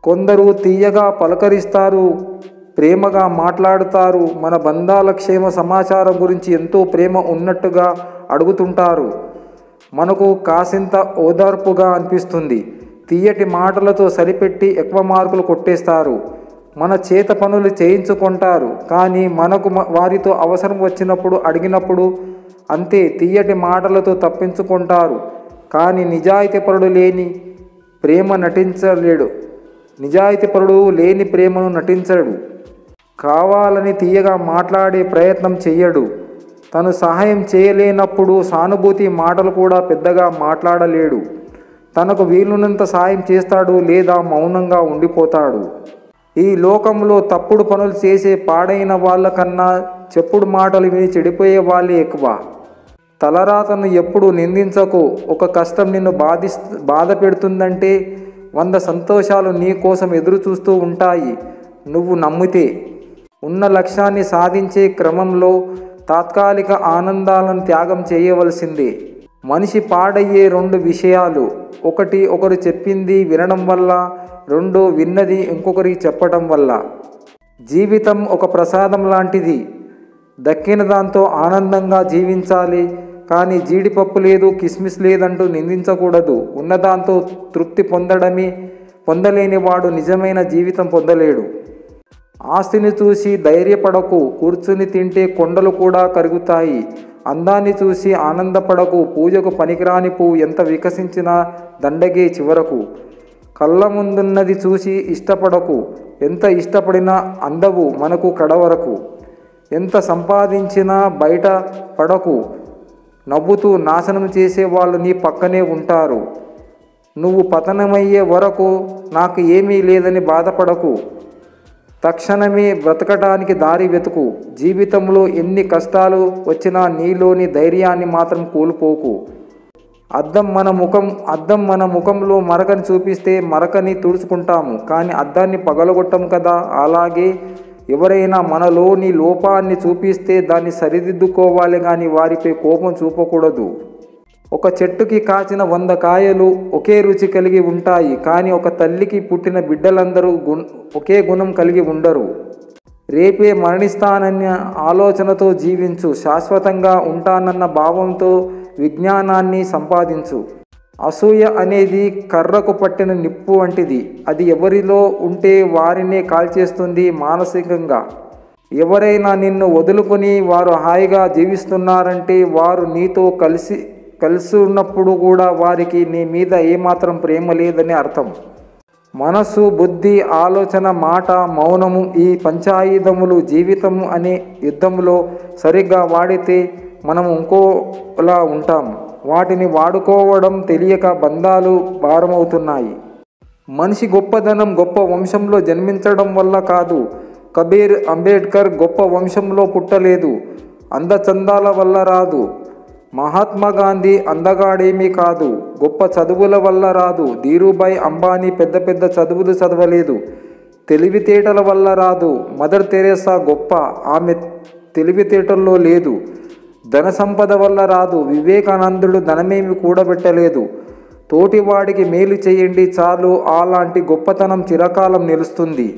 కొందరు తీయగా పలకరిస్తారు, ప్రేమగా మాట్లాడుతారు, మన బంధాల క్షేమ సమాచారం గురించి ఎంతో ప్రేమ ఉన్నట్టుగా అడుగుతుంటారు. మనకు కాసింత ఓదార్పుగా అనిపిస్తుంది. తీయటి మాటలతో సరిపెట్టి ఎక్కువ మార్కులు కొట్టేస్తారు. మన చేత పనులు చేయించుకుంటారు. కానీ మనకు వారితో అవసరం వచ్చినప్పుడు అడిగినప్పుడు అంతే తీయటి మాటలతో తప్పించుకుంటారు. కానీ నిజాయితీపరుడు లేని ప్రేమను నటించడు. కావాలని తీయగా మాట్లాడే ప్రయత్నం చెయ్యడు. తను సహాయం చేయలేనప్పుడు సానుభూతి మాటలు కూడా పెద్దగా మాట్లాడలేడు. తనకు వీలున్నంత సాయం చేస్తాడు లేదా మౌనంగా ఉండిపోతాడు. ఈ లోకంలో తప్పుడు పనులు చేసే పాడైన వాళ్ళకన్నా చెప్పుడు మాటలు విని చెడిపోయే వాళ్ళే ఎక్కువ. తలరాతను ఎప్పుడు నిందించకు. ఒక కష్టం నిన్ను బాధ పెడుతుందంటే 100 సంతోషాలు నీ కోసం ఎదురు చూస్తూ ఉంటాయి నువ్వు నమ్మితే. ఉన్న లక్ష్యాన్ని సాధించే క్రమంలో తాత్కాలిక ఆనందాలను త్యాగం చేయవలసిందే. మనిషి పాడయ్యే 2 విషయాలు. ఒకటి ఒకరు చెప్పింది వినడం వల్ల, 2 విన్నది ఇంకొకరికి చెప్పడం వల్ల. జీవితం ఒక ప్రసాదం లాంటిది. దక్కిన దాంతో ఆనందంగా జీవించాలి. కానీ జీడిపప్పు లేదు, కిస్మిస్ లేదంటూ నిందించకూడదు. ఉన్నదాంతో తృప్తి పొందలేని వాడు నిజమైన జీవితం పొందలేడు. ఆస్తిని చూసి ధైర్యపడకు. కూర్చుని తింటే కొండలు కూడా కరుగుతాయి. అందాన్ని చూసి ఆనందపడకు. పూజకు పనికిరాని పువ్వు ఎంత వికసించినా దండగే చివరకు. కళ్ళ ముందున్నది చూసి ఇష్టపడకు. ఎంత ఇష్టపడినా అందవు మనకు కడవరకు. ఎంత సంపాదించినా బయట పడకు. నవ్వుతూ నాశనం చేసేవాళ్ళు నీ పక్కనే ఉంటారు. నువ్వు పతనమయ్యే వరకు నాకు ఏమీ లేదని బాధపడకు. తక్షణమే బ్రతకడానికి దారి వెతుకు. జీవితంలో ఎన్ని కష్టాలు వచ్చినా నీలోని ధైర్యాన్ని మాత్రం కోల్పోకు. అద్దం మన ముఖంలో మరకని చూపిస్తే మరకని తుడుచుకుంటాము, కానీ అద్దాన్ని పగలగొట్టం కదా. అలాగే ఎవరైనా మనలోని లోపాన్ని చూపిస్తే దాన్ని సరిదిద్దుకోవాలి, కానీ వారిపై కోపం చూపకూడదు. ఒక చెట్టుకి కాచిన 100 కాయలు ఒకే రుచి కలిగి ఉంటాయి, కానీ ఒక తల్లికి పుట్టిన బిడ్డలందరూ ఒకే గుణం కలిగి ఉండరు. రేపే మరణిస్తానన్న ఆలోచనతో జీవించు. శాశ్వతంగా ఉంటానన్న భావంతో విజ్ఞానాన్ని సంపాదించు. అసూయ అనేది కర్రకు పట్టిన నిప్పు వంటిది. అది ఎవరిలో ఉంటే వారినే కాల్చేస్తుంది మానసికంగా. ఎవరైనా నిన్ను వదులుకొని వారు హాయిగా జీవిస్తున్నారంటే వారు నీతో కలిసి ఉన్నప్పుడు కూడా వారికి నీ మీద ఏమాత్రం ప్రేమ లేదని అర్థం. మనసు, బుద్ధి, ఆలోచన, మాట, మౌనము ఈ పంచాయుధములు జీవితం అనే యుద్ధంలో సరిగ్గా వాడితే మనం ఇంకోలా ఉంటాం. వాటిని వాడుకోవడం తెలియక బంధాలు భారమవుతున్నాయి. మనిషి గొప్పదనం గొప్ప వంశంలో జన్మించడం వల్ల కాదు. కబీర్, అంబేద్కర్ గొప్ప వంశంలో పుట్టలేదు. అందచందాల వల్ల రాదు. మహాత్మా గాంధీ అందగాడేమీ కాదు. గొప్ప చదువుల వల్ల రాదు. ధీరుభాయ్ అంబానీ పెద్ద పెద్ద చదువులు చదవలేదు. తెలివితేటల వల్ల రాదు. మదర్ తెరేసా గొప్ప, ఆమె తెలివితేటల్లో లేదు. ధన సంపద వల్ల రాదు. వివేకానందుడు ధనమేమి కూడబెట్టలేదు. తోటివాడికి మేలు చేయండి చాలు, అలాంటి గొప్పతనం చిరకాలం నిలుస్తుంది.